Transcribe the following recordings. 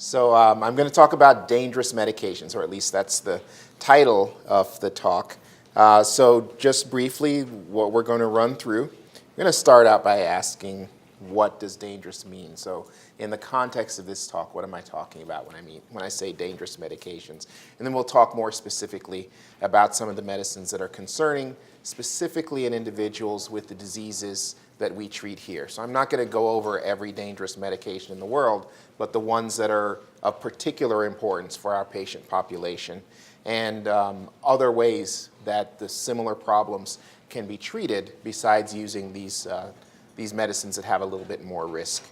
So I'm going to talk about dangerous medications, or at least that's the title of the talk. So just briefly, what we're going to run through, I'm going to start out by asking, what does dangerous mean? So in the context of this talk, what am I talking about when I say dangerous medications? And then we'll talk more specifically about some of the medicines that are concerning, specifically in individuals with the diseases that we treat here. So I'm not going to go over every dangerous medication in the world, but the ones that are of particular importance for our patient population, and other ways that the similar problems can be treated besides using these medicines that have a little bit more risk.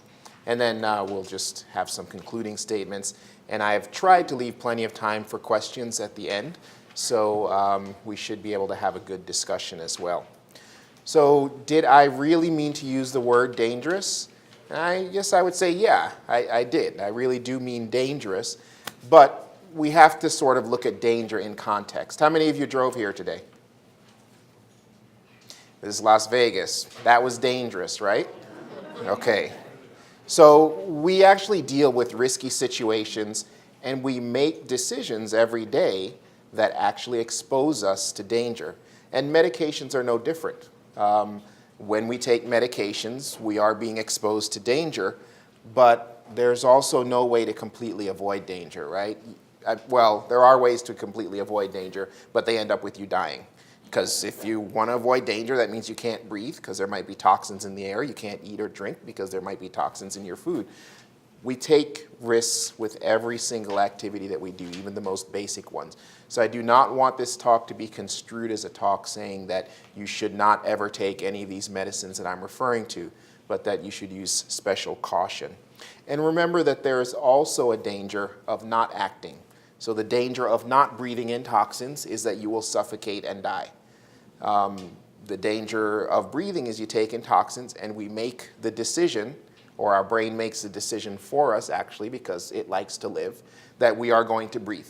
And then we'll just have some concluding statements. And I've tried to leave plenty of time for questions at the end, so we should be able to have a good discussion as well. So did I really mean to use the word dangerous? I guess I would say, yeah, I did. I really do mean dangerous, but we have to sort of look at danger in context. How many of you drove here today? This is Las Vegas. That was dangerous, right? Okay. So we actually deal with risky situations, and we make decisions every day that actually expose us to danger. And medications are no different. When we take medications, we are being exposed to danger, but there's also no way to completely avoid danger, right? Well, there are ways to completely avoid danger, but they end up with you dying. Because if you want to avoid danger, that means you can't breathe because there might be toxins in the air. You can't eat or drink because there might be toxins in your food. We take risks with every single activity that we do, even the most basic ones. So I do not want this talk to be construed as a talk saying that you should not ever take any of these medicines that I'm referring to, but that you should use special caution. And remember that there is also a danger of not acting. So the danger of not breathing in toxins is that you will suffocate and die. The danger of breathing is you take in toxins and we make the decision, or our brain makes the decision for us actually because it likes to live, that we are going to breathe.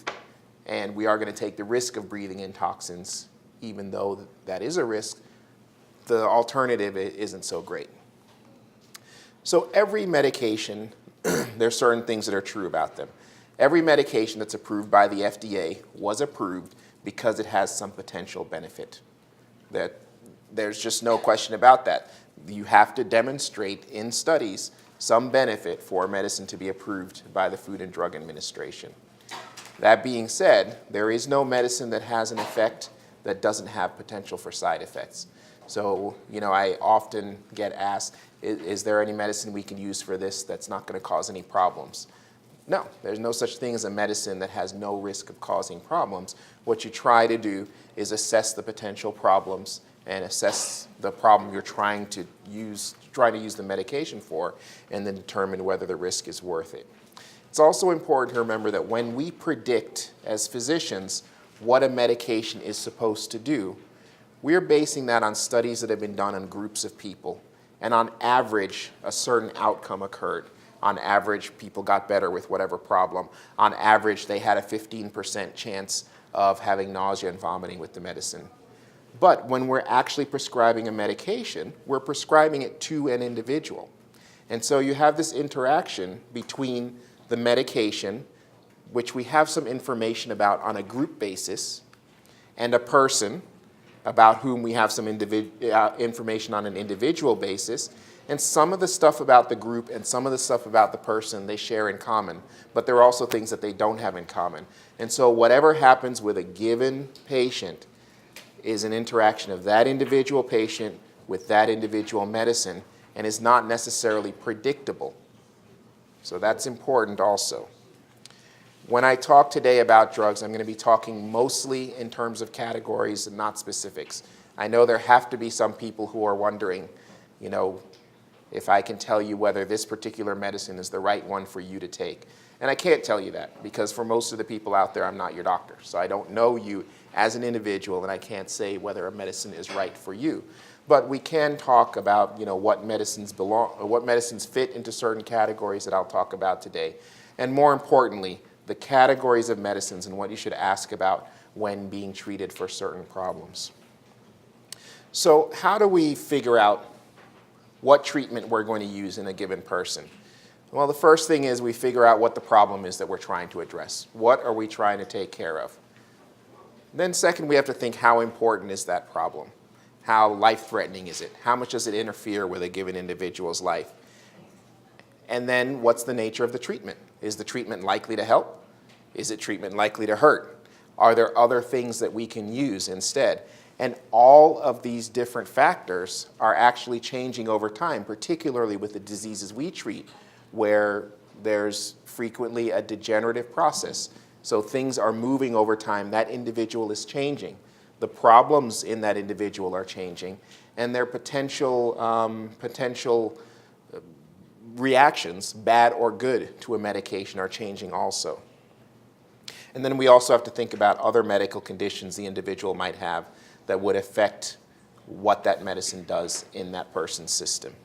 And we are going to take the risk of breathing in toxins, even though that is a risk. The alternative isn't so great. So every medication, there's certain things that are true about them. Every medication that's approved by the FDA was approved because it has some potential benefit. There's just no question about that. You have to demonstrate in studies some benefit for medicine to be approved by the Food and Drug Administration. That being said, there is no medicine that has an effect that doesn't have potential for side effects. So, I often get asked, is there any medicine we can use for this that's not going to cause any problems? No, there's no such thing as a medicine that has no risk of causing problems. What you try to do is assess the potential problems and assess the problem you're trying to use the medication for, and then determine whether the risk is worth it. It's also important to remember that when we predict as physicians what a medication is supposed to do, we're basing that on studies that have been done on groups of people. And on average, a certain outcome occurred. On average, people got better with whatever problem. On average, they had a 15% chance of having nausea and vomiting with the medicine. But when we're actually prescribing a medication, we're prescribing it to an individual. And so you have this interaction between the medication, which we have some information about on a group basis, and a person about whom we have some information on an individual basis. And some of the stuff about the group and some of the stuff about the person they share in common, but there are also things that they don't have in common. And so whatever happens with a given patient is an interaction of that individual patient with that individual medicine, and is not necessarily predictable. So that's important also. When I talk today about drugs, I'm going to be talking mostly in terms of categories and not specifics. I know there have to be some people who are wondering, if I can tell you whether this particular medicine is the right one for you to take. And I can't tell you that, because for most of the people out there, I'm not your doctor. So I don't know you as an individual, and I can't say whether a medicine is right for you. But we can talk about, what medicines fit into certain categories that I'll talk about today. And more importantly, the categories of medicines and what you should ask about when being treated for certain problems. So how do we figure out what treatment we're going to use in a given person? Well, the first thing is we figure out what the problem is that we're trying to address. What are we trying to take care of? Then second, we have to think, how important is that problem? How life-threatening is it? How much does it interfere with a given individual's life? And then what's the nature of the treatment? Is the treatment likely to help? Is it treatment likely to hurt? Are there other things that we can use instead? And all of these different factors are actually changing over time, particularly with the diseases we treat, where there's frequently a degenerative process. So things are moving over time. That individual is changing. The problems in that individual are changing, and their potential reactions, bad or good, to a medication are changing also. And then we also have to think about other medical conditions the individual might have that would affect what that medicine does in that person's system.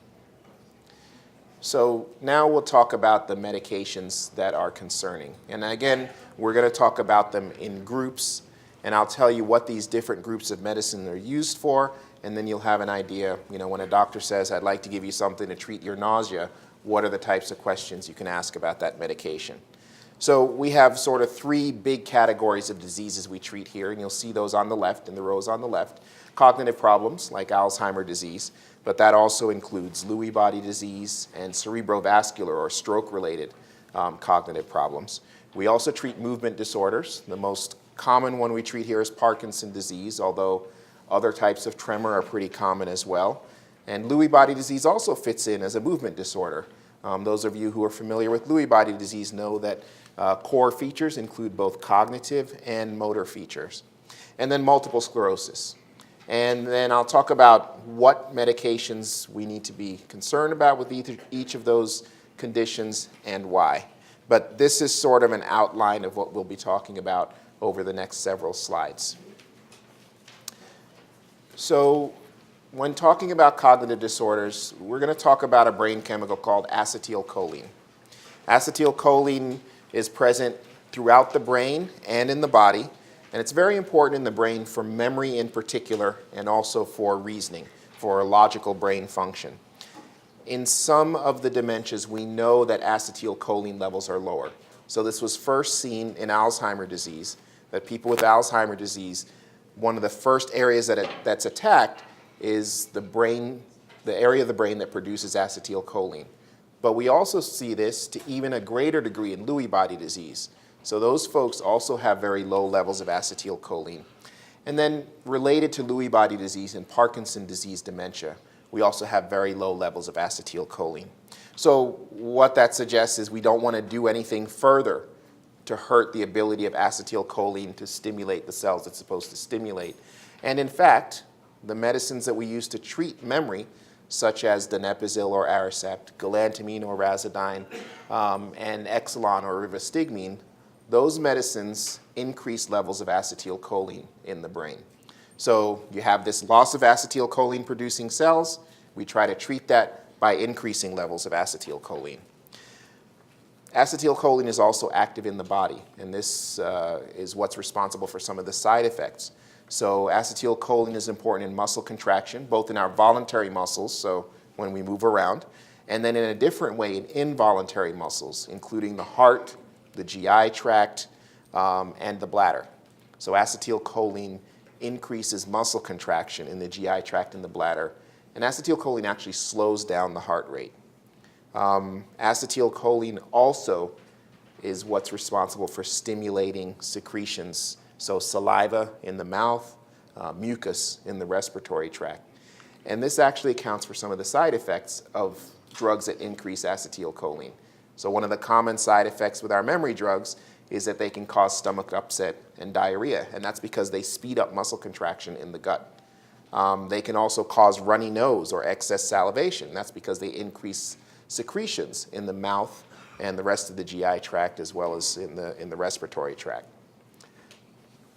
So now we'll talk about the medications that are concerning. And again, we're going to talk about them in groups, and I'll tell you what these different groups of medicine are used for, and then you'll have an idea, when a doctor says, I'd like to give you something to treat your nausea, what are the types of questions you can ask about that medication? So we have sort of three big categories of diseases we treat here, and you'll see those on the left, in the rows on the left. Cognitive problems like Alzheimer's disease, but that also includes Lewy body disease and cerebrovascular or stroke-related cognitive problems. We also treat movement disorders. The most common one we treat here is Parkinson's disease, although other types of tremor are pretty common as well. And Lewy body disease also fits in as a movement disorder. Those of you who are familiar with Lewy body disease know that core features include both cognitive and motor features. And then multiple sclerosis. And then I'll talk about what medications we need to be concerned about with each of those conditions and why. But this is sort of an outline of what we'll be talking about over the next several slides. So when talking about cognitive disorders, we're going to talk about a brain chemical called acetylcholine. Acetylcholine is present throughout the brain and in the body, and it's very important in the brain for memory in particular, and also for reasoning, for logical brain function. In some of the dementias, we know that acetylcholine levels are lower. So this was first seen in Alzheimer's disease, that people with Alzheimer's disease, one of the first areas that's attacked is the brain, the area of the brain that produces acetylcholine. But we also see this to even a greater degree in Lewy body disease. So those folks also have very low levels of acetylcholine. And then related to Lewy body disease and Parkinson's disease dementia, we also have very low levels of acetylcholine. So what that suggests is we don't want to do anything further to hurt the ability of acetylcholine to stimulate the cells it's supposed to stimulate. And in fact, the medicines that we use to treat memory, such as donepezil or Aricept, galantamine or Razidine, and Exelon or rivastigmine, those medicines increase levels of acetylcholine in the brain. So you have this loss of acetylcholine producing cells. We try to treat that by increasing levels of acetylcholine. Acetylcholine is also active in the body, and this is what's responsible for some of the side effects. So acetylcholine is important in muscle contraction, both in our voluntary muscles, so when we move around, and then in a different way in involuntary muscles, including the heart, the GI tract, and the bladder. So acetylcholine increases muscle contraction in the GI tract and the bladder, and acetylcholine actually slows down the heart rate. Acetylcholine also is what's responsible for stimulating secretions, so saliva in the mouth, mucus in the respiratory tract. And this actually accounts for some of the side effects of drugs that increase acetylcholine. So one of the common side effects with our memory drugs is that they can cause stomach upset and diarrhea, and that's because they speed up muscle contraction in the gut. They can also cause runny nose or excess salivation. That's because they increase secretions in the mouth and the rest of the GI tract, as well as in the respiratory tract.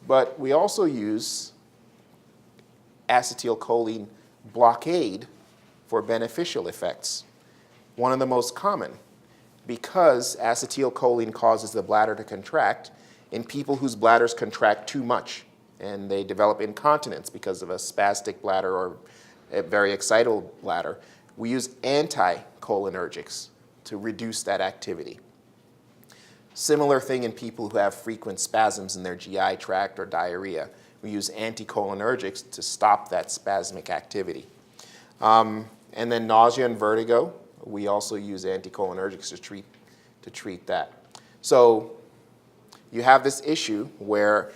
But we also use acetylcholine blockade for beneficial effects. One of the most common, because acetylcholine causes the bladder to contract in people whose bladders contract too much, and they develop incontinence because of a spastic bladder or a very excitable bladder. We use anticholinergics to reduce that activity. Similar thing in people who have frequent spasms in their GI tract or diarrhea. We use anticholinergics to stop that spasmic activity. And then nausea and vertigo, we also use anticholinergics to treat that. So you have this issue where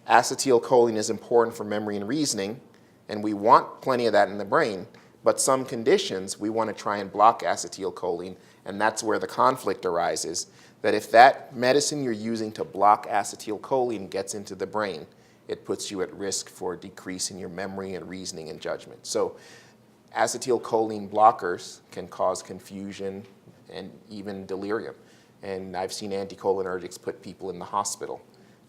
acetylcholine is important for memory and reasoning, and we want plenty of that in the brain, but some conditions we want to try and block acetylcholine, and that's where the conflict arises, that if that medicine you're using to block acetylcholine gets into the brain, it puts you at risk for a decrease in your memory and reasoning and judgment. So acetylcholine blockers can cause confusion and even delirium. And I've seen anticholinergics put people in the hospital.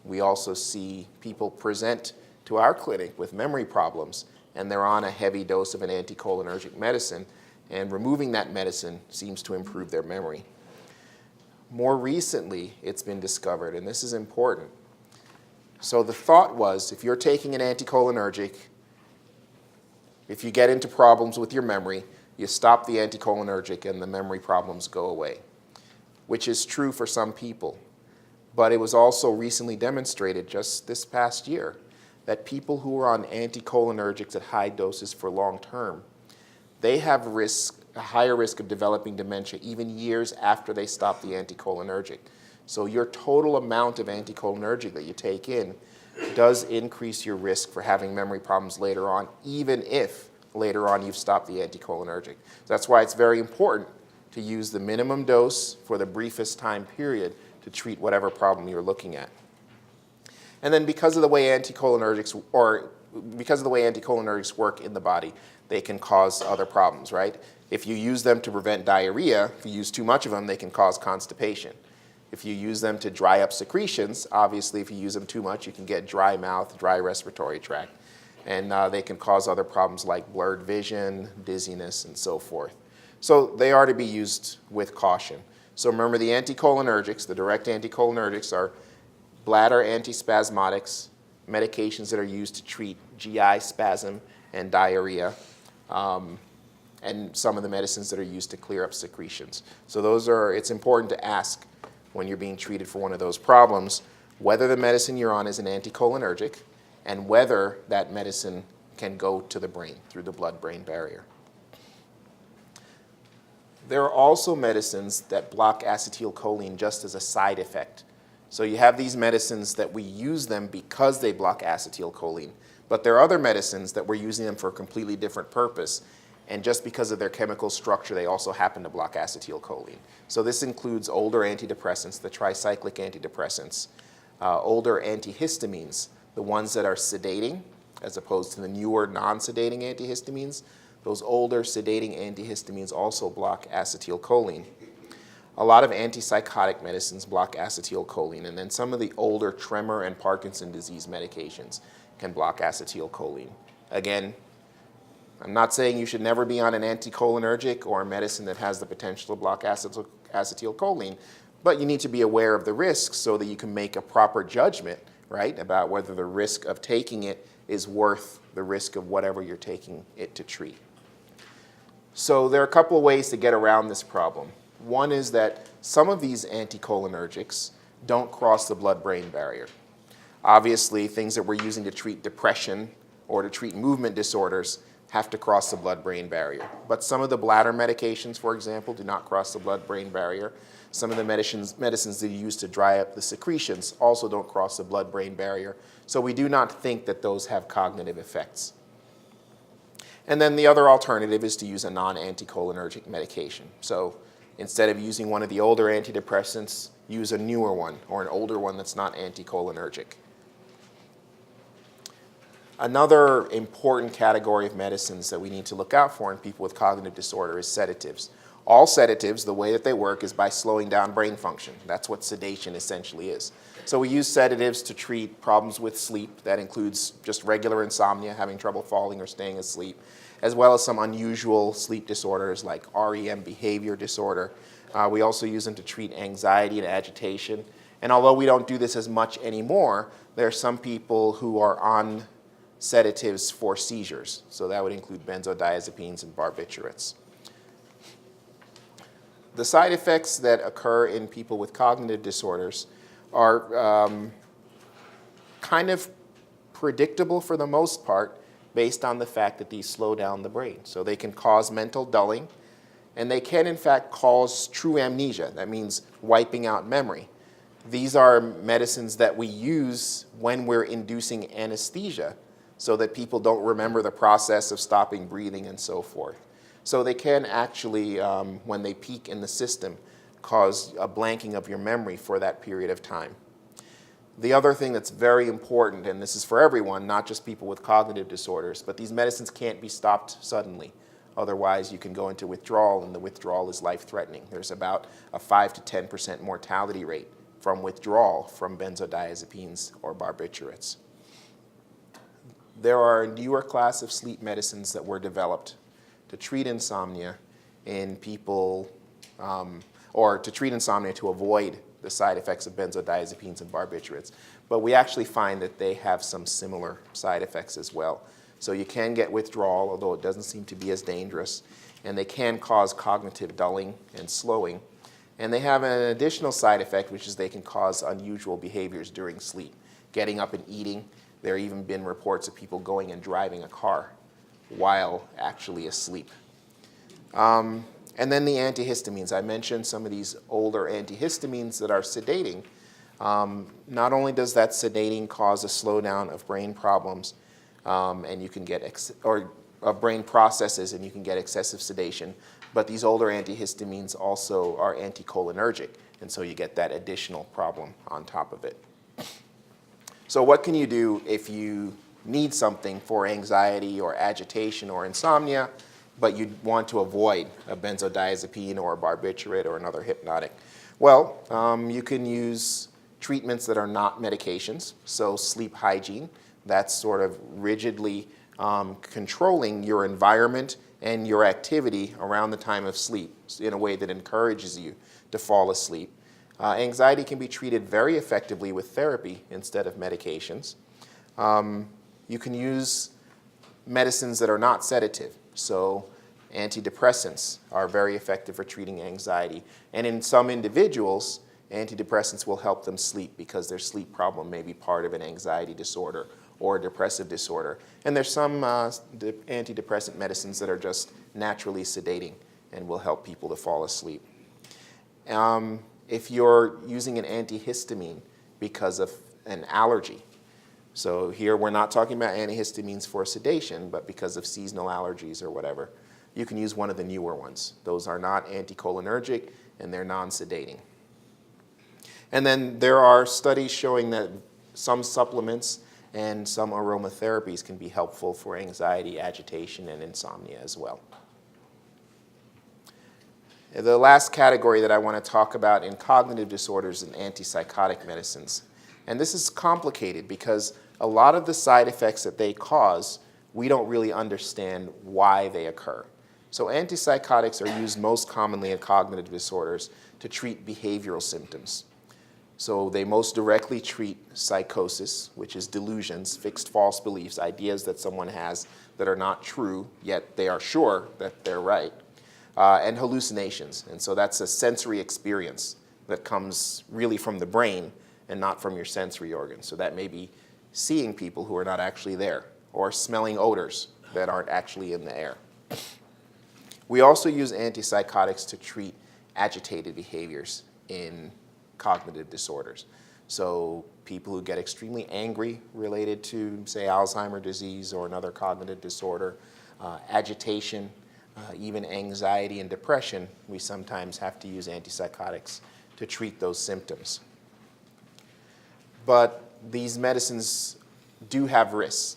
We also see people present to our clinic with memory problems, and they're on a heavy dose of an anticholinergic medicine, and removing that medicine seems to improve their memory. More recently, it's been discovered, and this is important. So the thought was, if you're taking an anticholinergic, if you get into problems with your memory, you stop the anticholinergic and the memory problems go away, which is true for some people. But it was also recently demonstrated just this past year that people who are on anticholinergics at high doses for long term, they have a higher risk of developing dementia even years after they stop the anticholinergic. So your total amount of anticholinergic that you take in does increase your risk for having memory problems later on, even if later on you've stopped the anticholinergic. That's why it's very important to use the minimum dose for the briefest time period to treat whatever problem you're looking at. And then because of the way anticholinergics work in the body, they can cause other problems, right? If you use them to prevent diarrhea, if you use too much of them, they can cause constipation. If you use them to dry up secretions, obviously if you use them too much, you can get dry mouth, dry respiratory tract. And they can cause other problems like blurred vision, dizziness, and so forth. So they are to be used with caution. So remember, the anticholinergics, the direct anticholinergics, are bladder antispasmodics, medications that are used to treat GI spasm and diarrhea, and some of the medicines that are used to clear up secretions. So it's important to ask when you're being treated for one of those problems whether the medicine you're on is an anticholinergic and whether that medicine can go to the brain through the blood-brain barrier. There are also medicines that block acetylcholine just as a side effect. So you have these medicines that we use them because they block acetylcholine, but there are other medicines that we're using them for a completely different purpose, and just because of their chemical structure, they also happen to block acetylcholine. So this includes older antidepressants, the tricyclic antidepressants, older antihistamines, the ones that are sedating, as opposed to the newer non-sedating antihistamines. Those older sedating antihistamines also block acetylcholine. A lot of antipsychotic medicines block acetylcholine, and then some of the older tremor and Parkinson's disease medications can block acetylcholine. Again, I'm not saying you should never be on an anticholinergic or a medicine that has the potential to block acetylcholine, but you need to be aware of the risks so that you can make a proper judgment, right, about whether the risk of taking it is worth the risk of whatever you're taking it to treat. So there are a couple of ways to get around this problem. One is that some of these anticholinergics don't cross the blood-brain barrier. Obviously, things that we're using to treat depression or to treat movement disorders have to cross the blood-brain barrier. But some of the bladder medications, for example, do not cross the blood-brain barrier. Some of the medicines that you use to dry up the secretions also don't cross the blood-brain barrier. So we do not think that those have cognitive effects. And then the other alternative is to use a non-anticholinergic medication. So instead of using one of the older antidepressants, use a newer one or an older one that's not anticholinergic. Another important category of medicines that we need to look out for in people with cognitive disorder is sedatives. All sedatives, the way that they work is by slowing down brain function. That's what sedation essentially is. So we use sedatives to treat problems with sleep. That includes just regular insomnia, having trouble falling or staying asleep, as well as some unusual sleep disorders like REM behavior disorder. We also use them to treat anxiety and agitation. And although we don't do this as much anymore, there are some people who are on sedatives for seizures. So that would include benzodiazepines and barbiturates. The side effects that occur in people with cognitive disorders are kind of predictable for the most part based on the fact that these slow down the brain. So they can cause mental dulling, and they can in fact cause true amnesia. That means wiping out memory. These are medicines that we use when we're inducing anesthesia so that people don't remember the process of stopping breathing and so forth. So they can actually, when they peak in the system, cause a blanking of your memory for that period of time. The other thing that's very important, and this is for everyone, not just people with cognitive disorders, but these medicines can't be stopped suddenly. Otherwise, you can go into withdrawal, and the withdrawal is life-threatening. There's about a 5 to 10% mortality rate from withdrawal from benzodiazepines or barbiturates. There are a newer class of sleep medicines that were developed to treat insomnia in people, or to treat insomnia to avoid the side effects of benzodiazepines and barbiturates. But we actually find that they have some similar side effects as well. So you can get withdrawal, although it doesn't seem to be as dangerous, and they can cause cognitive dulling and slowing. And they have an additional side effect, which is they can cause unusual behaviors during sleep, getting up and eating. There have even been reports of people going and driving a car while actually asleep. And then the antihistamines. I mentioned some of these older antihistamines that are sedating. Not only does that sedating cause a slowdown of brain problems, and you can get brain processes, and you can get excessive sedation, but these older antihistamines also are anticholinergic, and so you get that additional problem on top of it. So what can you do if you need something for anxiety or agitation or insomnia, but you want to avoid a benzodiazepine or a barbiturate or another hypnotic? Well, you can use treatments that are not medications, so sleep hygiene. That's sort of rigidly controlling your environment and your activity around the time of sleep in a way that encourages you to fall asleep. Anxiety can be treated very effectively with therapy instead of medications. You can use medicines that are not sedative. So antidepressants are very effective for treating anxiety. And in some individuals, antidepressants will help them sleep because their sleep problem may be part of an anxiety disorder or a depressive disorder. And there's some antidepressant medicines that are just naturally sedating and will help people to fall asleep. If you're using an antihistamine because of an allergy, so here we're not talking about antihistamines for sedation, but because of seasonal allergies or whatever, you can use one of the newer ones. Those are not anticholinergic and they're non-sedating. And then there are studies showing that some supplements and some aromatherapies can be helpful for anxiety, agitation, and insomnia as well. The last category that I want to talk about in cognitive disorders is antipsychotic medicines. And this is complicated because a lot of the side effects that they cause, we don't really understand why they occur. So antipsychotics are used most commonly in cognitive disorders to treat behavioral symptoms. So they most directly treat psychosis, which is delusions, fixed false beliefs, ideas that someone has that are not true, yet they are sure that they're right, and hallucinations. And so that's a sensory experience that comes really from the brain and not from your sensory organs. So that may be seeing people who are not actually there, or smelling odors that aren't actually in the air. We also use antipsychotics to treat agitated behaviors in cognitive disorders. So people who get extremely angry related to, say, Alzheimer's disease or another cognitive disorder, agitation, even anxiety and depression, we sometimes have to use antipsychotics to treat those symptoms. But these medicines do have risks.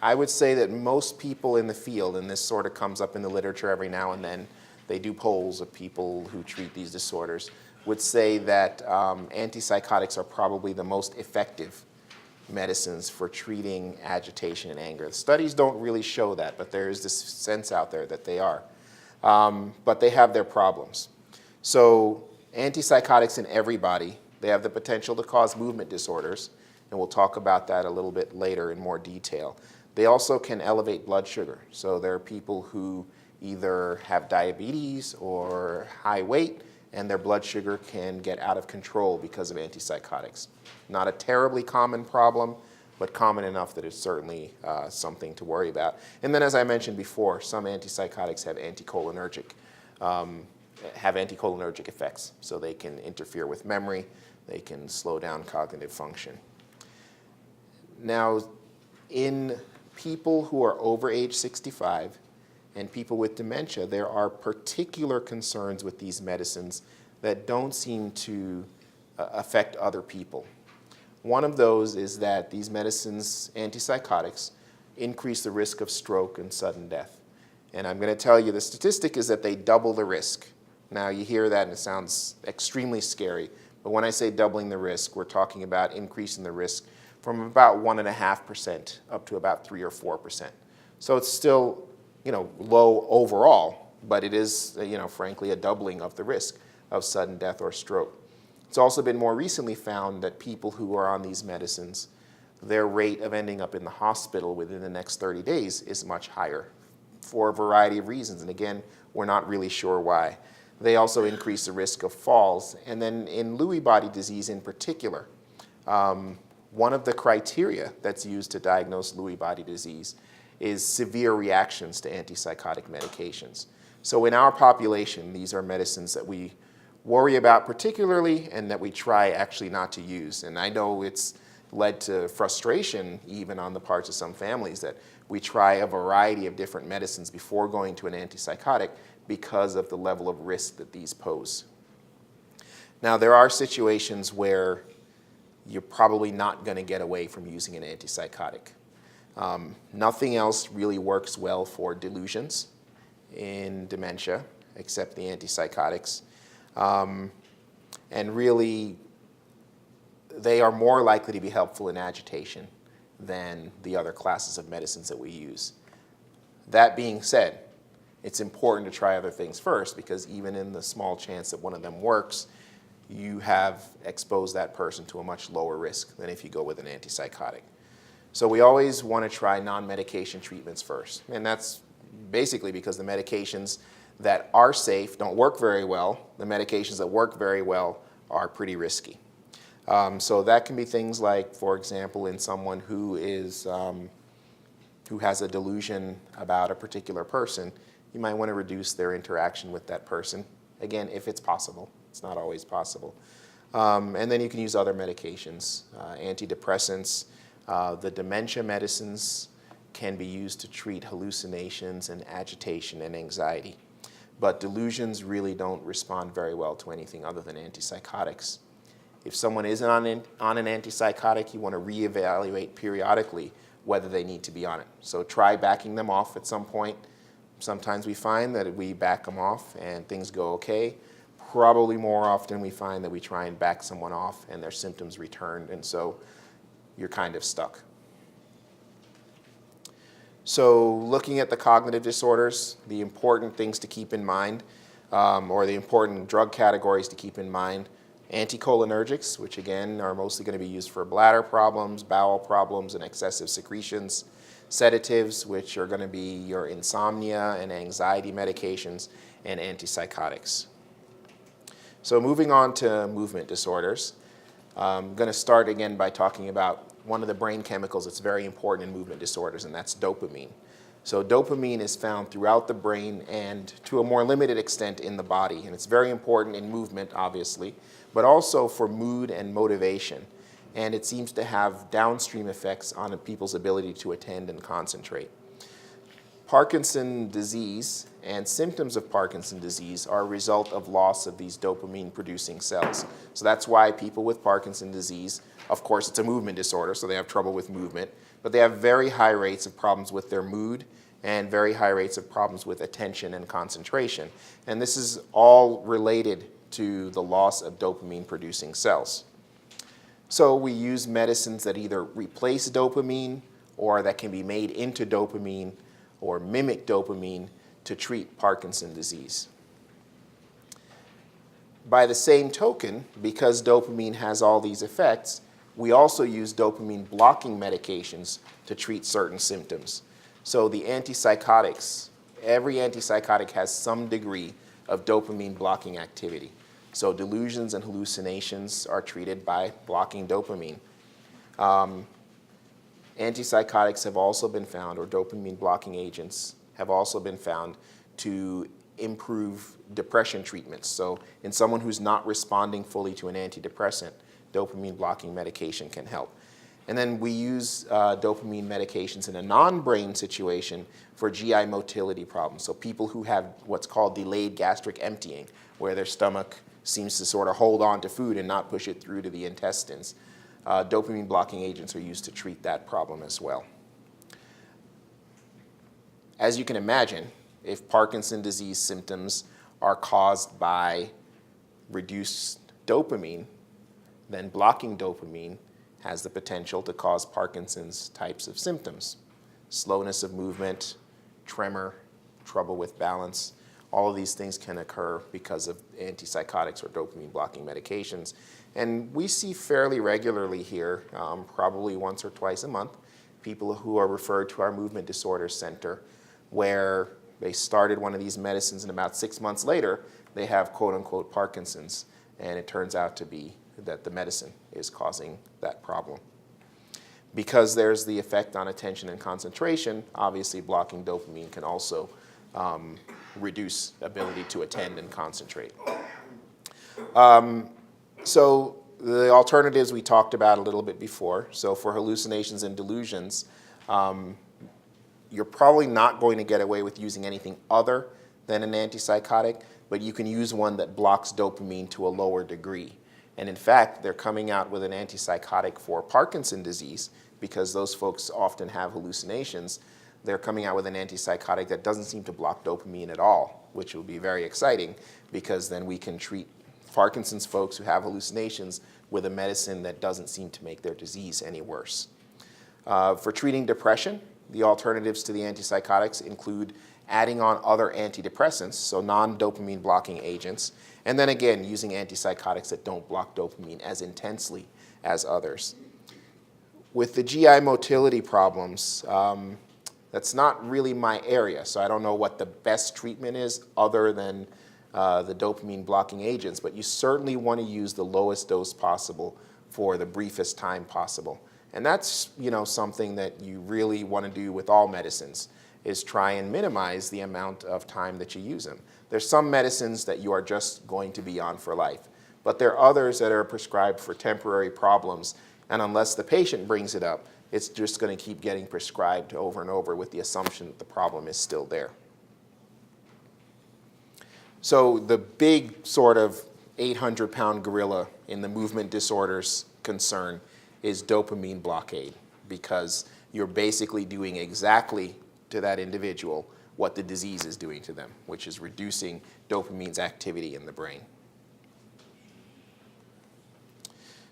I would say that most people in the field, and this sort of comes up in the literature every now and then, they do polls of people who treat these disorders, would say that antipsychotics are probably the most effective medicines for treating agitation and anger. The studies don't really show that, but there is this sense out there that they are. But they have their problems. So antipsychotics in everybody, they have the potential to cause movement disorders, and we'll talk about that a little bit later in more detail. They also can elevate blood sugar. So there are people who either have diabetes or high weight, and their blood sugar can get out of control because of antipsychotics. Not a terribly common problem, but common enough that it's certainly something to worry about. And then, as I mentioned before, some antipsychotics have anticholinergic effects, so they can interfere with memory, they can slow down cognitive function. Now, in people who are over age 65 and people with dementia, there are particular concerns with these medicines that don't seem to affect other people. One of those is that these medicines, antipsychotics, increase the risk of stroke and sudden death. And I'm going to tell you the statistic is that they double the risk. Now, you hear that and it sounds extremely scary, but when I say doubling the risk, we're talking about increasing the risk from about 1.5% up to about 3 or 4%. So it's still, low overall, but it is, frankly, a doubling of the risk of sudden death or stroke. It's also been more recently found that people who are on these medicines, their rate of ending up in the hospital within the next 30 days is much higher for a variety of reasons. And again, we're not really sure why. They also increase the risk of falls. And then in Lewy body disease in particular, one of the criteria that's used to diagnose Lewy body disease is severe reactions to antipsychotic medications. So in our population, these are medicines that we worry about particularly and that we try actually not to use. And I know it's led to frustration even on the parts of some families that we try a variety of different medicines before going to an antipsychotic because of the level of risk that these pose. Now, there are situations where you're probably not going to get away from using an antipsychotic. Nothing else really works well for delusions in dementia except the antipsychotics. And really, they are more likely to be helpful in agitation than the other classes of medicines that we use. That being said, it's important to try other things first because even in the small chance that one of them works, you have exposed that person to a much lower risk than if you go with an antipsychotic. So we always want to try non-medication treatments first. And that's basically because the medications that are safe don't work very well. The medications that work very well are pretty risky. So that can be things like, for example, in someone who has a delusion about a particular person, you might want to reduce their interaction with that person. Again, if it's possible. It's not always possible. And then you can use other medications, antidepressants. The dementia medicines can be used to treat hallucinations and agitation and anxiety. But delusions really don't respond very well to anything other than antipsychotics. If someone isn't on an antipsychotic, you want to reevaluate periodically whether they need to be on it. So try backing them off at some point. Sometimes we find that we back them off and things go okay. Probably more often we find that we try and back someone off and their symptoms return, and so you're kind of stuck. So looking at the cognitive disorders, the important things to keep in mind, or the important drug categories to keep in mind, anticholinergics, which again are mostly going to be used for bladder problems, bowel problems, and excessive secretions. Sedatives, which are going to be your insomnia and anxiety medications, and antipsychotics. So moving on to movement disorders, I'm going to start again by talking about one of the brain chemicals that's very important in movement disorders, and that's dopamine. So dopamine is found throughout the brain and to a more limited extent in the body, and it's very important in movement, obviously, but also for mood and motivation. And it seems to have downstream effects on people's ability to attend and concentrate. Parkinson's disease and symptoms of Parkinson's disease are a result of loss of these dopamine-producing cells. So that's why people with Parkinson's disease, of course, it's a movement disorder, so they have trouble with movement, but they have very high rates of problems with their mood and very high rates of problems with attention and concentration. And this is all related to the loss of dopamine-producing cells. So we use medicines that either replace dopamine or that can be made into dopamine or mimic dopamine to treat Parkinson's disease. By the same token, because dopamine has all these effects, we also use dopamine blocking medications to treat certain symptoms. So the antipsychotics every antipsychotic has some degree of dopamine blocking activity. So delusions and hallucinations are treated by blocking dopamine. Antipsychotics have also been found, or dopamine blocking agents have also been found to improve depression treatments. So in someone who's not responding fully to an antidepressant, dopamine blocking medication can help. And then we use dopamine medications in a non-brain situation for GI motility problems. So people who have what's called delayed gastric emptying, where their stomach seems to sort of hold on to food and not push it through to the intestines. Dopamine blocking agents are used to treat that problem as well. As you can imagine, if Parkinson's disease symptoms are caused by reduced dopamine, then blocking dopamine has the potential to cause Parkinson's types of symptoms. Slowness of movement, tremor, trouble with balance. All of these things can occur because of antipsychotics or dopamine blocking medications. And we see fairly regularly here, probably once or twice a month, people who are referred to our movement disorders center where they started one of these medicines and about 6 months later, they have quote unquote Parkinson's. And it turns out to be that the medicine is causing that problem. Because there's the effect on attention and concentration, obviously blocking dopamine can also reduce ability to attend and concentrate. So the alternatives we talked about a little bit before. So for hallucinations and delusions, you're probably not going to get away with using anything other than an antipsychotic, but you can use one that blocks dopamine to a lower degree. And in fact, they're coming out with an antipsychotic for Parkinson's disease because those folks often have hallucinations. They're coming out with an antipsychotic that doesn't seem to block dopamine at all, which will be very exciting because then we can treat Parkinson's folks who have hallucinations with a medicine that doesn't seem to make their disease any worse. For treating depression, the alternatives to the antipsychotics include adding on other antidepressants, so non-dopamine blocking agents, and then again, using antipsychotics that don't block dopamine as intensely as others. With the GI motility problems, that's not really my area, so I don't know what the best treatment is other than the dopamine blocking agents, but you certainly want to use the lowest dose possible for the briefest time possible. And that's, something that you really want to do with all medicines, is try and minimize the amount of time that you use them. There's some medicines that you are just going to be on for life, but there are others that are prescribed for temporary problems, and unless the patient brings it up, it's just going to keep getting prescribed over and over with the assumption that the problem is still there. So the big sort of 800-pound gorilla in the movement disorders concern is dopamine blockade, because you're basically doing exactly to that individual what the disease is doing to them, which is reducing dopamine's activity in the brain.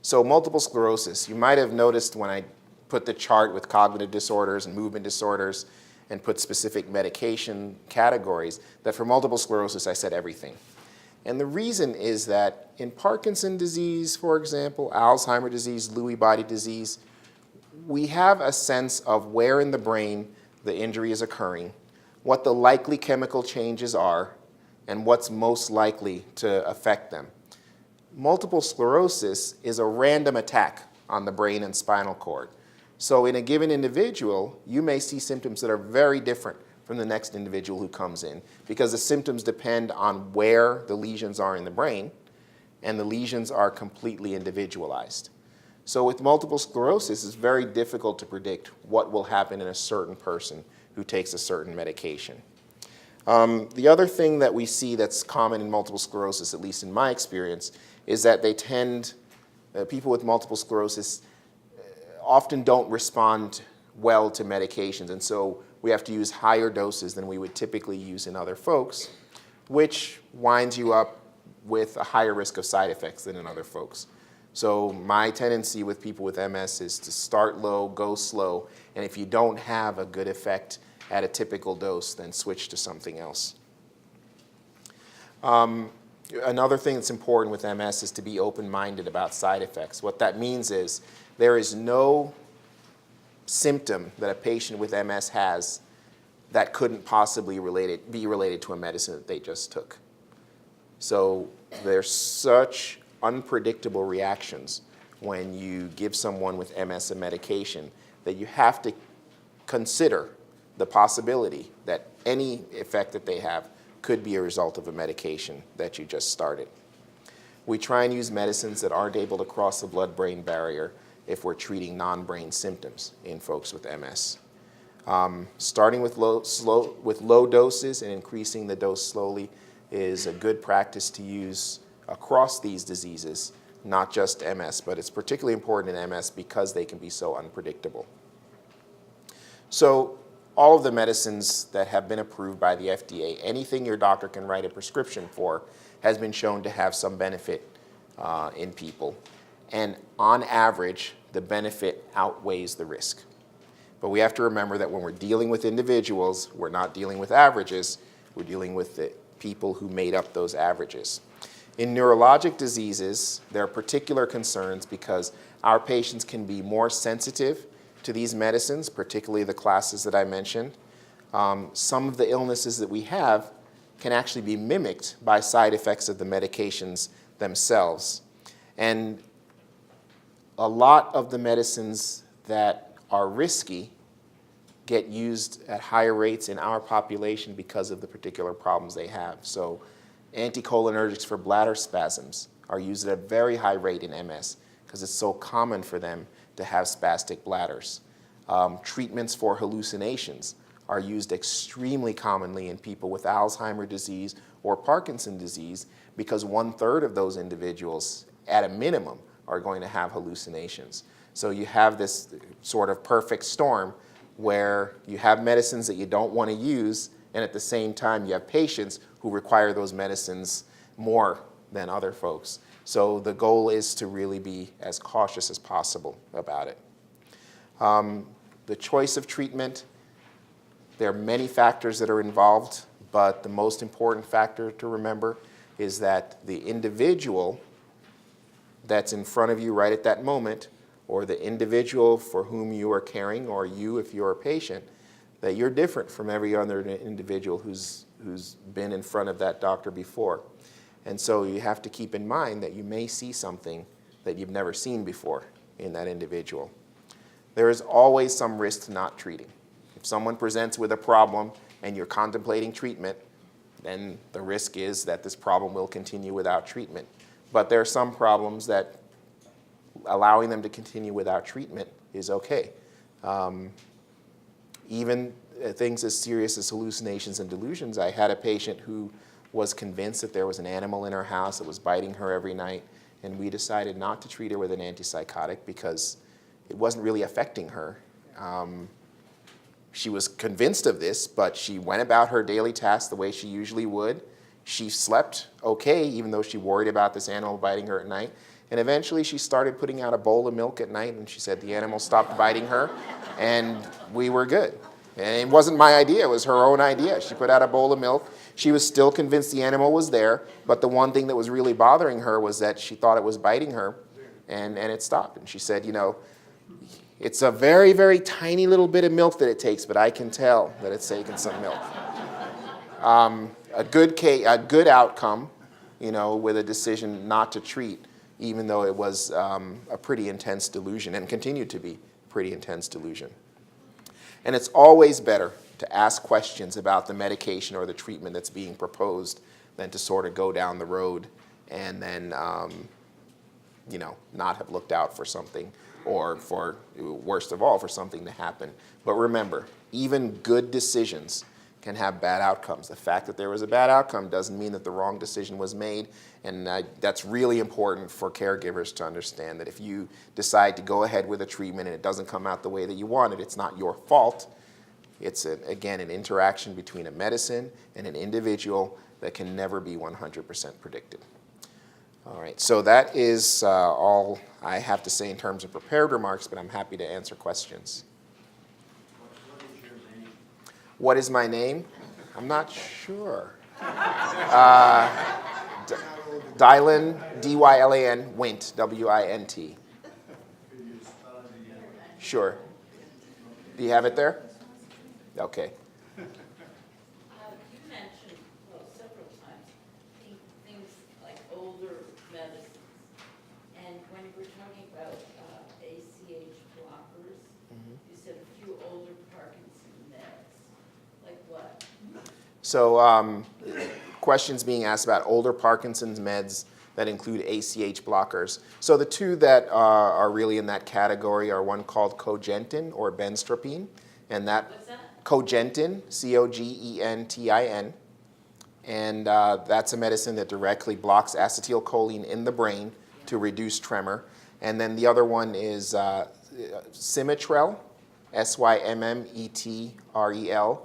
So multiple sclerosis, you might have noticed when I put the chart with cognitive disorders and movement disorders and put specific medication categories, that for multiple sclerosis I said everything. And the reason is that in Parkinson's disease, for example, Alzheimer disease, Lewy body disease, we have a sense of where in the brain the injury is occurring, what the likely chemical changes are, and what's most likely to affect them. Multiple sclerosis is a random attack on the brain and spinal cord. So in a given individual, you may see symptoms that are very different from the next individual who comes in, because the symptoms depend on where the lesions are in the brain, and the lesions are completely individualized. So with multiple sclerosis, it's very difficult to predict what will happen in a certain person who takes a certain medication. The other thing that we see that's common in multiple sclerosis, at least in my experience, is that people with multiple sclerosis often don't respond well to medications, and so we have to use higher doses than we would typically use in other folks, which winds you up with a higher risk of side effects than in other folks. So my tendency with people with MS is to start low, go slow, and if you don't have a good effect at a typical dose, then switch to something else. Another thing that's important with MS is to be open-minded about side effects. What that means is there is no symptom that a patient with MS has that couldn't possibly be related to a medicine that they just took. So there's such unpredictable reactions when you give someone with MS a medication that you have to consider the possibility that any effect that they have could be a result of a medication that you just started. We try and use medicines that aren't able to cross the blood-brain barrier if we're treating non-brain symptoms in folks with MS. Starting with low doses and increasing the dose slowly is a good practice to use across these diseases, not just MS, but it's particularly important in MS because they can be so unpredictable. So all of the medicines that have been approved by the FDA, anything your doctor can write a prescription for, has been shown to have some benefit in people. And on average, the benefit outweighs the risk. But we have to remember that when we're dealing with individuals, we're not dealing with averages, we're dealing with the people who made up those averages. In neurologic diseases, there are particular concerns because our patients can be more sensitive to these medicines, particularly the classes that I mentioned. Some of the illnesses that we have can actually be mimicked by side effects of the medications themselves. And a lot of the medicines that are risky get used at higher rates in our population because of the particular problems they have. So Anticholinergics for bladder spasms are used at a very high rate in MS because it's so common for them to have spastic bladders. Treatments for hallucinations are used extremely commonly in people with Alzheimer's disease or Parkinson's disease because 1/3 of those individuals, at a minimum, are going to have hallucinations. So you have this sort of perfect storm where you have medicines that you don't want to use, and at the same time you have patients who require those medicines more than other folks. So the goal is to really be as cautious as possible about it. The choice of treatment, there are many factors that are involved, but the most important factor to remember is that the individual that's in front of you right at that moment, or the individual for whom you are caring, or you if you're a patient, that you're different from every other individual who's been in front of that doctor before. And so you have to keep in mind that you may see something that you've never seen before in that individual. There is always some risk to not treating. If someone presents with a problem and you're contemplating treatment, then the risk is that this problem will continue without treatment. But there are some problems that allowing them to continue without treatment is okay. Even things as serious as hallucinations and delusions. I had a patient who was convinced that there was an animal in her house that was biting her every night, and we decided not to treat her with an antipsychotic because it wasn't really affecting her. She was convinced of this, but she went about her daily tasks the way she usually would. She slept okay, even though she worried about this animal biting her at night. And eventually she started putting out a bowl of milk at night, and she said the animal stopped biting her, and we were good. And it wasn't my idea, it was her own idea. She put out a bowl of milk. She was still convinced the animal was there, but the one thing that was really bothering her was that she thought it was biting her, and it stopped. And she said, you know, it's a very, very tiny little bit of milk that it takes, but I can tell that it's taken some milk. A good outcome, you know, with a decision not to treat, even though it was a pretty intense delusion and continued to be a pretty intense delusion. And it's always better to ask questions about the medication or the treatment that's being proposed than to sort of go down the road and then, you know, not have looked out for something, or for, worst of all, for something to happen. But remember, even good decisions can have bad outcomes. The fact that there was a bad outcome doesn't mean that the wrong decision was made, and that's really important for caregivers to understand, that if you decide to go ahead with a treatment and it doesn't come out the way that you wanted, it's not your fault. It's, again, an interaction between a medicine and an individual that can never be 100% predicted. All right, so that is all I have to say in terms of prepared remarks, but I'm happy to answer questions. What is my name? I'm not sure. Dylan, D-Y-L-A-N, Wint, W-I-N-T. Sure. Do you have it there? Okay. You mentioned, well, several times, things like older medicines. And when you were talking about ACH blockers, you said a few older Parkinson meds. Like what? So questions being asked about older Parkinson's meds that include ACH blockers. So the two that are really in that category are one called Cogentin or benztropine, and that What's that? Cogentin, Cogentin, and that's a medicine that directly blocks acetylcholine in the brain to reduce tremor. And then the other one is Symetrel, Symmetrel,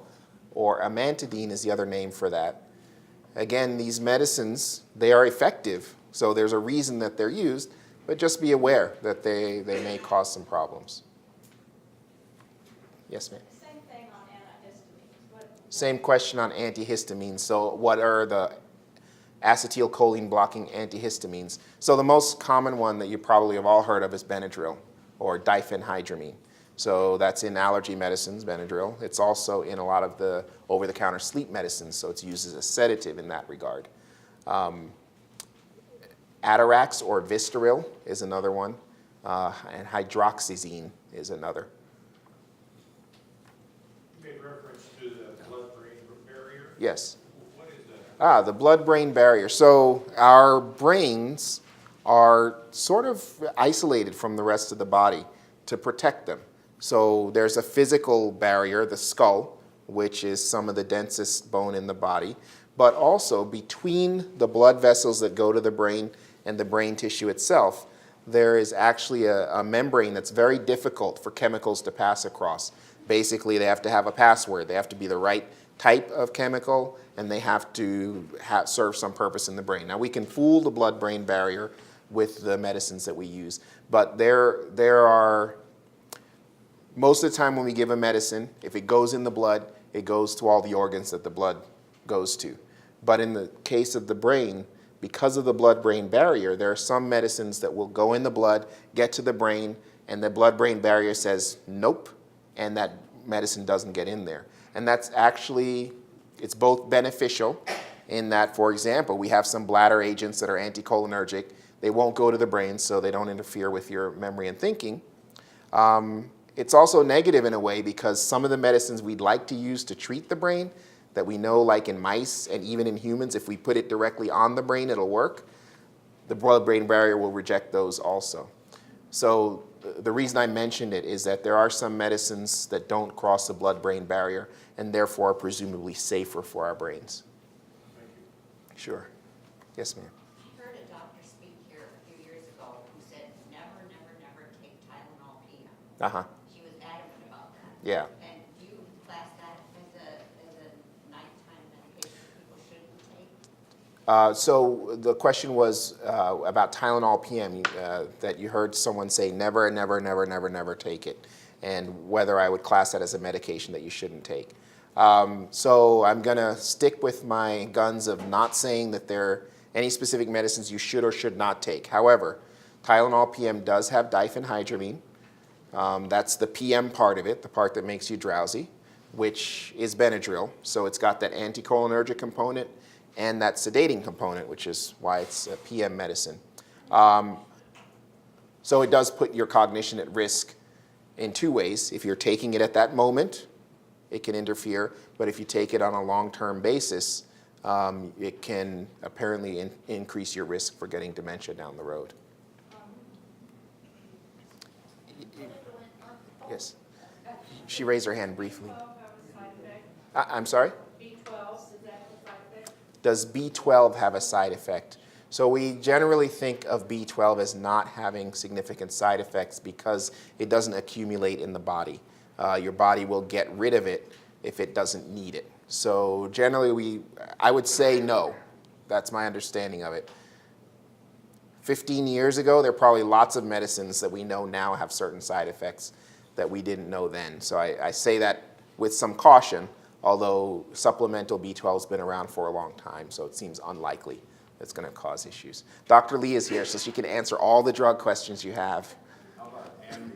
or amantadine is the other name for that. Again, these medicines, they are effective, so there's a reason that they're used, but just be aware that they may cause some problems. Yes, ma'am? Same thing on antihistamines. Same question on antihistamines. So what are the acetylcholine blocking antihistamines? So the most common one that you probably have all heard of is Benadryl or diphenhydramine. So that's in allergy medicines, Benadryl. It's also in a lot of the over-the-counter sleep medicines, so it's used as a sedative in that regard. Atarax or Vistaril is another one, and hydroxyzine is another. You made reference to the blood-brain barrier. Yes. What is that? The blood-brain barrier. So our brains are sort of isolated from the rest of the body to protect them. So there's a physical barrier, the skull, which is some of the densest bone in the body, but also between the blood vessels that go to the brain and the brain tissue itself, there is actually a membrane that's very difficult for chemicals to pass across. Basically, they have to have a password. They have to be the right type of chemical, and they have to serve some purpose in the brain. Now, we can fool the blood-brain barrier with the medicines that we use, but there are, most of the time when we give a medicine, if it goes in the blood, it goes to all the organs that the blood goes to. But in the case of the brain, because of the blood-brain barrier, there are some medicines that will go in the blood, get to the brain, and the blood-brain barrier says nope, and that medicine doesn't get in there. And that's actually, it's both beneficial in that, for example, we have some bladder agents that are anticholinergic. They won't go to the brain, so they don't interfere with your memory and thinking. It's also negative in a way because some of the medicines we'd like to use to treat the brain that we know, like in mice and even in humans, if we put it directly on the brain, it'll work. The blood-brain barrier will reject those also. So the reason I mentioned it is that there are some medicines that don't cross the blood-brain barrier and therefore are presumably safer for our brains. Thank you. Sure. Yes, ma'am. I heard a doctor speak here a few years ago who said never, never, never take Tylenol Pm. Uh-huh. She was adamant about that. Yeah. And do you class that as a nighttime medication people shouldn't take? So the question was about Tylenol Pm, that you heard someone say never, never, never, never, never take it, and whether I would class that as a medication that you shouldn't take. So I'm going to stick with my guns of not saying that there are any specific medicines you should or should not take. However, Tylenol Pm does have diphenhydramine. That's the PM part of it, the part that makes you drowsy, which is Benadryl. So it's got that anticholinergic component and that sedating component, which is why it's a PM medicine. So it does put your cognition at risk in two ways. If you're taking it at that moment, it can interfere, but if you take it on a long-term basis, it can apparently increase your risk for getting dementia down the road. Yes. She raised her hand briefly. I'm sorry? Does B12 have a side effect? So we generally think of B12 as not having significant side effects because it doesn't accumulate in the body. Your body will get rid of it if it doesn't need it. So generally I would say no. That's my understanding of it. 15 years ago, there are probably lots of medicines that we know now have certain side effects that we didn't know then. So I say that with some caution, although supplemental B12 has been around for a long time, so it seems unlikely it's going to cause issues. Dr. Lee is here, so she can answer all the drug questions you have. How about Ambien?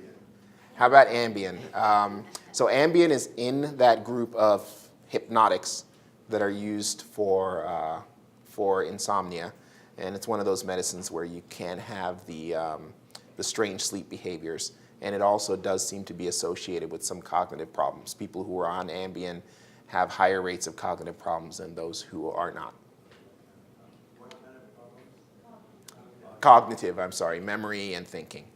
How about Ambien? So Ambien is in that group of hypnotics that are used for insomnia, and it's one of those medicines where you can have the strange sleep behaviors, and it also does seem to be associated with some cognitive problems. People who are on Ambien have higher rates of cognitive problems than those who are not. What kind of problems? Cognitive, I'm sorry, memory and thinking.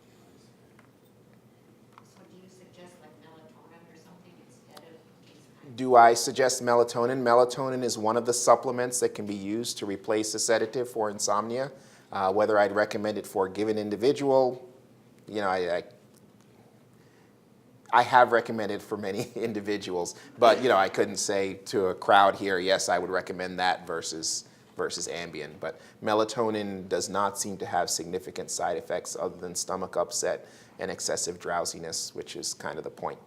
So do you suggest like melatonin or something instead of these kinds? Do I suggest melatonin? Melatonin is one of the supplements that can be used to replace a sedative for insomnia. Whether I'd recommend it for a given individual, you know, I have recommended for many individuals, but you know, I couldn't say to a crowd here, yes, I would recommend that versus Ambien. But melatonin does not seem to have significant side effects other than stomach upset and excessive drowsiness, which is kind of the point.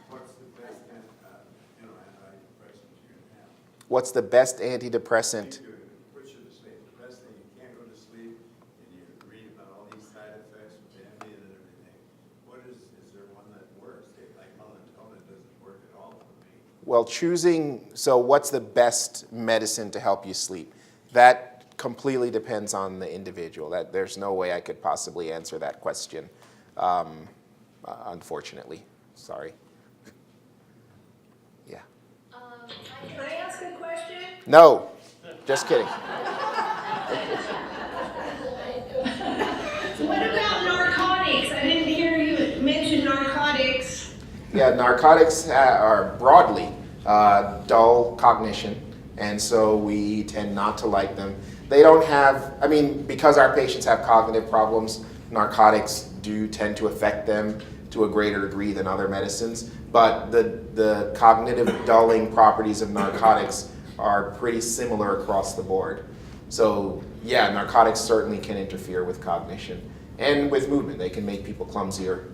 What's the best, antidepressant you can have? What's the best antidepressant? Put you to sleep. The best thing, you can't go to sleep, and you read about all these side effects with Ambien and everything. What is there one that works? Like melatonin doesn't work at all for me. Well, so what's the best medicine to help you sleep? That completely depends on the individual. There's no way I could possibly answer that question, unfortunately. Sorry. Yeah. Can I ask a question? No, just kidding. What about narcotics? I didn't hear you mention narcotics. Yeah, narcotics are broadly dull cognition, and so we tend not to like them. They don't have, I mean, because our patients have cognitive problems, narcotics do tend to affect them to a greater degree than other medicines, but the cognitive dulling properties of narcotics are pretty similar across the board. So yeah, narcotics certainly can interfere with cognition and with movement. They can make people clumsier,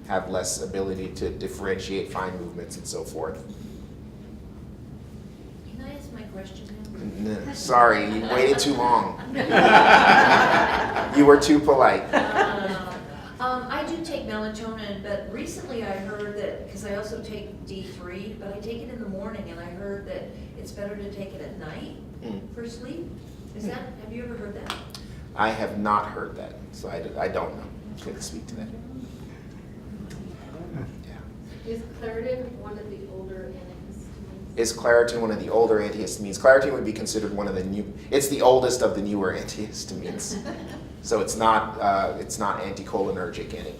have less ability to differentiate fine movements and so forth. Can I ask my question now? Sorry, you waited too long. You were too polite. I do take melatonin, but recently I heard that, because I also take D3, but I take it in the morning, and I heard that it's better to take it at night for sleep. Have you ever heard that? I have not heard that, so I don't know. Couldn't speak to that. Yeah. Is Claritin one of the older antihistamines? Is Claritin one of the older antihistamines? Claritin would be considered one of the new. It's the oldest of the newer antihistamines, so it's not anticholinergic any.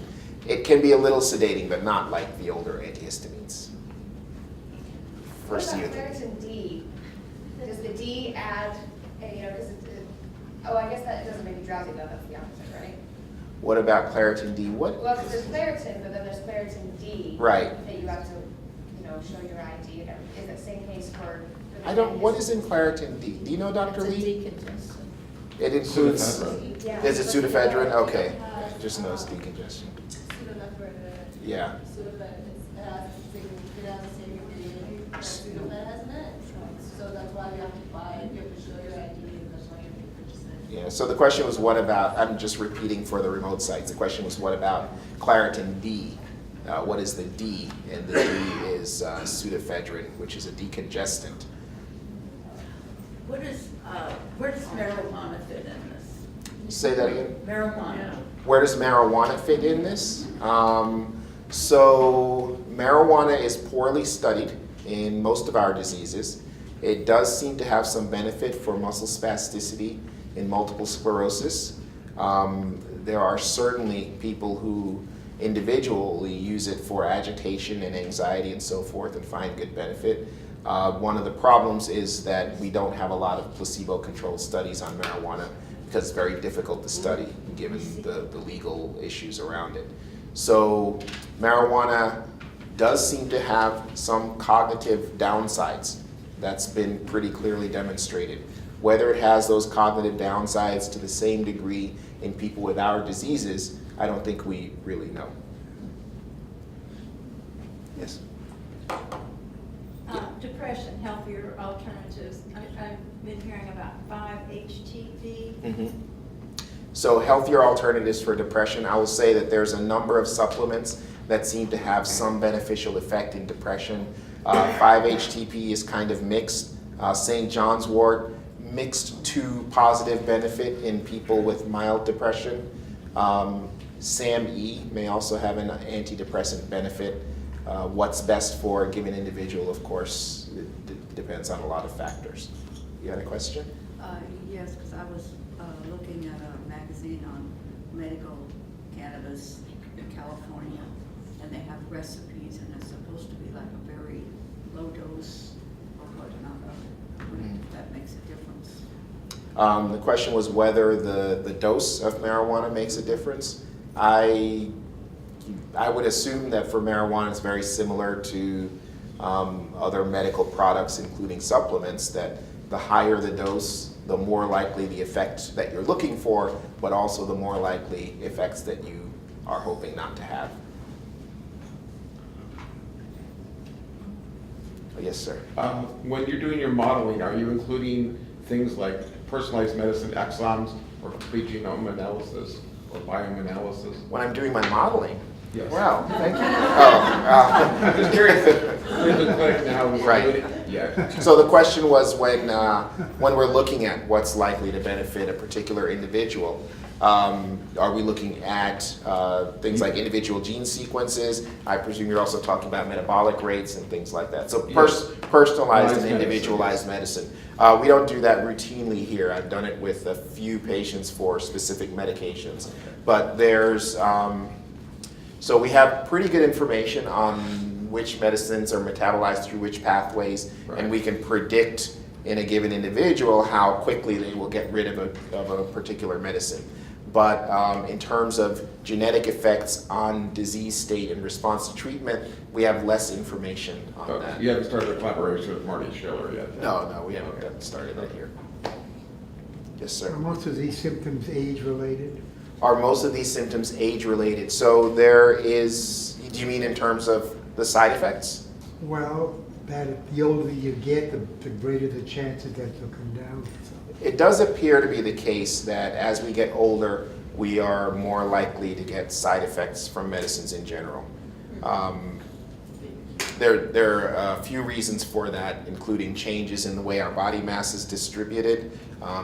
It can be a little sedating, but not like the older antihistamines. What First about year. Claritin D? Does the D add I guess that doesn't make you drowsy though, that's the opposite, right? What about Claritin D? What? Well, because there's Claritin, but then there's Claritin D. Right. That you have to, show your ID and everything. Is that same case for? I don't. What is in Claritin D? Do you know, Dr. It's a Lee? decongestant. It includes. Yeah. Is it pseudoephedrine? Okay. Just knows decongestion. Pseudoephedrine. Yeah. Pseudoephedrine, it has the same ingredient that pseudoephedrine has in it. So that's why you have to buy it, you have to show your ID, and that's why you have to purchase it. Yeah, so the question was what about, I'm just repeating for the remote sites, the question was what about Claritin D? What is the D? And the D is pseudoephedrine, which is a decongestant. Where does marijuana fit in this? Say that again? Marijuana. Where does marijuana fit in this? So marijuana is poorly studied in most of our diseases. It does seem to have some benefit for muscle spasticity in multiple sclerosis. There are certainly people who individually use it for agitation and anxiety and so forth and find good benefit. One of the problems is that we don't have a lot of placebo-controlled studies on marijuana because it's very difficult to study given the legal issues around it. So marijuana does seem to have some cognitive downsides. That's been pretty clearly demonstrated. Whether it has those cognitive downsides to the same degree in people with our diseases, I don't think we really know. Yes? Depression, healthier alternatives. I've been hearing about 5-HTP. Mm-hmm. So healthier alternatives for depression, I will say that there's a number of supplements that seem to have some beneficial effect in depression. 5-HTP is kind of mixed. St. John's wort, mixed to positive benefit in people with mild depression. SAM-E may also have an antidepressant benefit. What's best for a given individual, of course, it depends on a lot of factors. You had a question? Yes, because I was looking at a magazine on medical cannabis in California, and they have recipes, and it's supposed to be like a very low dose or whatnot. That makes a difference. The question was whether the dose of marijuana makes a difference. I would assume that for marijuana it's very similar to other medical products, including supplements, that the higher the dose, the more likely the effect that you're looking for, but also the more likely effects that you are hoping not to have. Yes, sir. When you're doing your modeling, are you including things like personalized medicine exomes or complete genome analysis or biome analysis? When I'm doing my modeling? Yes. Wow, thank you. I'm just curious if in the clinic now. Right. Yeah. So the question was when we're looking at what's likely to benefit a particular individual, are we looking at things like individual gene sequences? I presume you're also talking about metabolic rates and things like that. So personalized and individualized medicine. We don't do that routinely here. I've done it with a few patients for specific medications. But there's, so we have pretty good information on which medicines are metabolized through which pathways, right. And we can predict in a given individual how quickly they will get rid of a particular medicine. But in terms of genetic effects on disease state and response to treatment, we have less information on that. You haven't started a collaboration with Marty Schiller yet? No, we haven't started that here. Yes, sir. Are most of these symptoms age-related? Are most of these symptoms age-related? So there is, do you mean in terms of the side effects? Well, that the older you get, the greater the chances that they'll come down. So. It does appear to be the case that as we get older, we are more likely to get side effects from medicines in general. There are a few reasons for that, including changes in the way our body mass is distributed,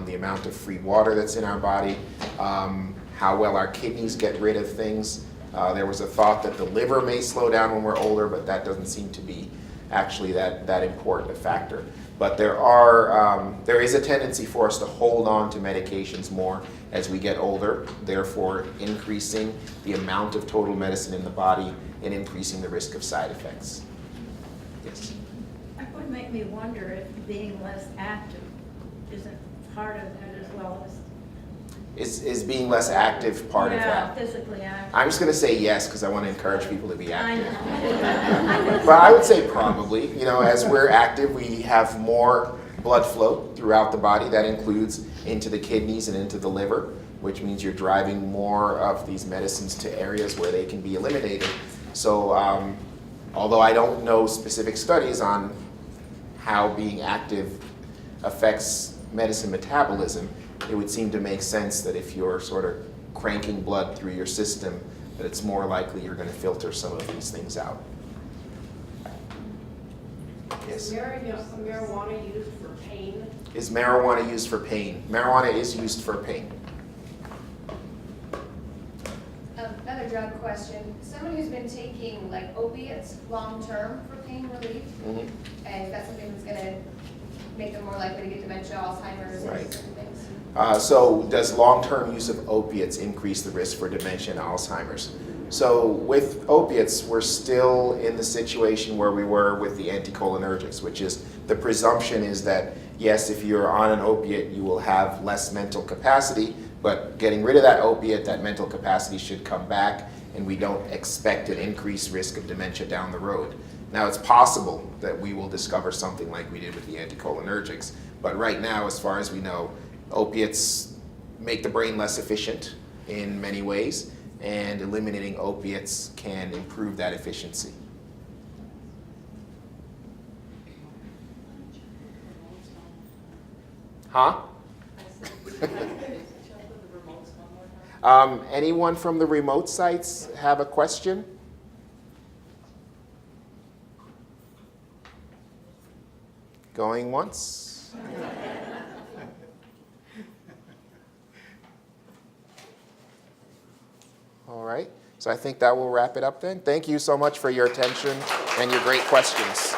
the amount of free water that's in our body, how well our kidneys get rid of things. There was a thought that the liver may slow down when we're older, but that doesn't seem to be actually that important a factor. But there is a tendency for us to hold on to medications more as we get older, therefore increasing the amount of total medicine in the body and increasing the risk of side effects. Yes? That would make me wonder if being less active isn't part of that as well as. Is being less active part of that? Yeah, physically active. I'm just going to say yes because I want to encourage people to be I active. know. But I would say probably. You know, as we're active, we have more blood flow throughout the body. That includes into the kidneys and into the liver, which means you're driving more of these medicines to areas where they can be eliminated. So although I don't know specific studies on how being active affects medicine metabolism, it would seem to make sense that if you're sort of cranking blood through your system, that it's more likely you're going to filter some of these things out. Yes? Is marijuana used for pain? Is marijuana used for pain? Marijuana is used for pain. Another drug question. Someone who's been taking like opiates long-term for pain relief, and that's something that's going to make them more likely to get dementia, Alzheimer's, Right. and certain things. So does long-term use of opiates increase the risk for dementia and Alzheimer's? So with opiates, we're still in the situation where we were with the anticholinergics, which is the presumption is that, yes, if you're on an opiate, you will have less mental capacity, but getting rid of that opiate, that mental capacity should come back, and we don't expect an increased risk of dementia down the road. Now, it's possible that we will discover something like we did with the anticholinergics, but right now, as far as we know, opiates make the brain less efficient in many ways, and eliminating opiates can improve that efficiency. Huh? Anyone from the remote sites have a question? Going once? All right, so I think that will wrap it up then. Thank you so much for your attention and your great questions.